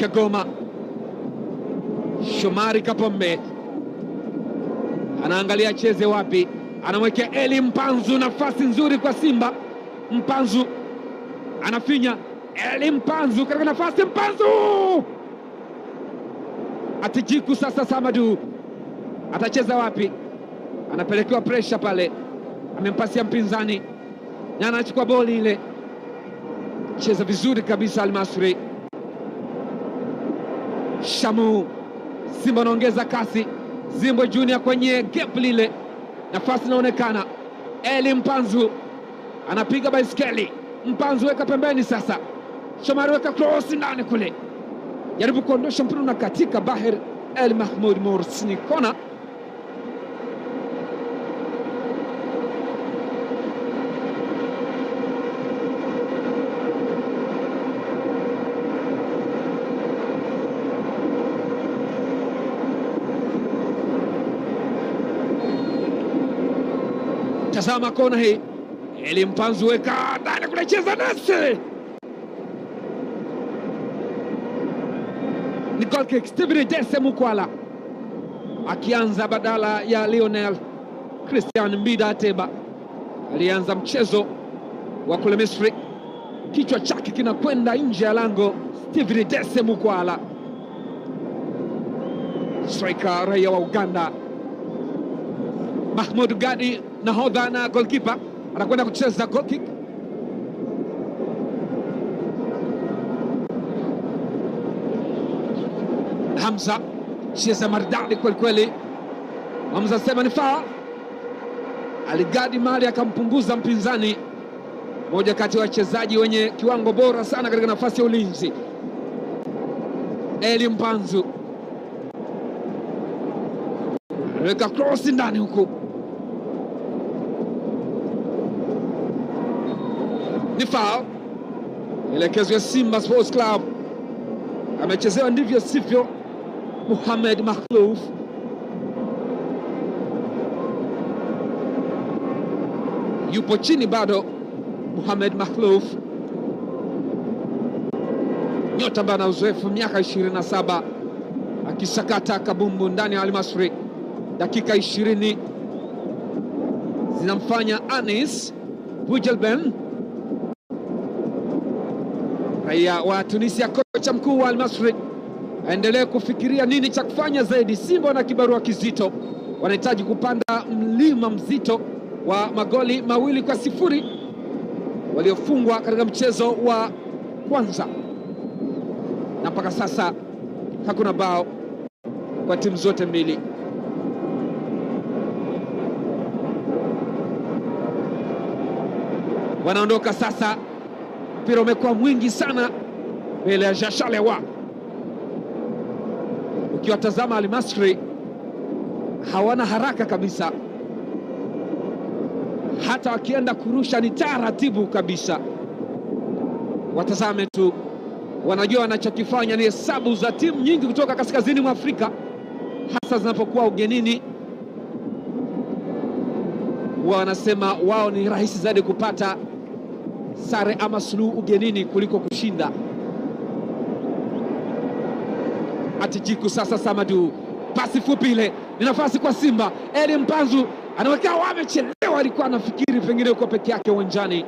Kagoma. Shomari Kapombe anaangalia cheze wapi, anamwekea Eli Mpanzu. Nafasi nzuri kwa Simba. Mpanzu anafinya, Eli Mpanzu katika nafasi, Mpanzu Atijiku. Sasa Samadu atacheza wapi? Anapelekewa pressure pale, amempasia mpinzani na anachukua boli ile. Cheza vizuri kabisa Al-Masry. Shamu, Simba anaongeza kasi. Zimbwe Junior kwenye gap lile, nafasi inaonekana. Eli Mpanzu anapiga baiskeli. Mpanzu weka pembeni sasa. Shomari weka cross ndani kule, jaribu kuondosha mpira na katika Bahir El Mahmoud Morsi kona. Tazama kona hii, Eli Mpanzu weka ndani kule, cheza nasi. Ni goal kick. Steven Dese Mukwala akianza badala ya Lionel Christian Mbida Ateba. Alianza mchezo wa kule Misri, kichwa chake kinakwenda nje ya lango. Steven Dese Mukwala, striker raia wa Uganda. Mahmoud Gadi nahodha na goalkeeper anakwenda kucheza goal kick. Hamza cheza maridadi kweli kweli. Hamza sema ni foul. Aligadi mali akampunguza mpinzani, moja kati ya wachezaji wenye kiwango bora sana katika nafasi ya ulinzi. Eli Mpanzu weka cross ndani huku, ni foul. Elekezo ya Simba Sports Club, amechezewa ndivyo sivyo. Mohamed Makhlouf yupo chini bado. Mohamed Makhlouf, nyota ambaye ana uzoefu miaka 27 akisakata kabumbu ndani ya Al-Masry. Dakika 20 zinamfanya Anis Boujelben, raia wa Tunisia, kocha mkuu wa Al-Masry, aendelee kufikiria nini cha kufanya zaidi. Simba wana kibarua kizito, wanahitaji kupanda mlima mzito wa magoli 2-0 waliofungwa katika mchezo wa kwanza, na mpaka sasa hakuna bao kwa timu zote mbili. Wanaondoka sasa, mpira umekuwa mwingi sana mbele ya Jashalewa. Ukiwatazama Al-Masry hawana haraka kabisa, hata wakienda kurusha ni taratibu kabisa. Watazame tu, wanajua wanachokifanya. Ni hesabu za timu nyingi kutoka kaskazini mwa Afrika, hasa zinapokuwa ugenini. Wanasema wao ni rahisi zaidi kupata sare ama suluhu ugenini kuliko kushinda. Atijiku sasa, Samadu, pasi fupi ile, ni nafasi kwa Simba. Eli Mpanzu anaweka, wamechelewa, alikuwa anafikiri pengine uko peke yake uwanjani.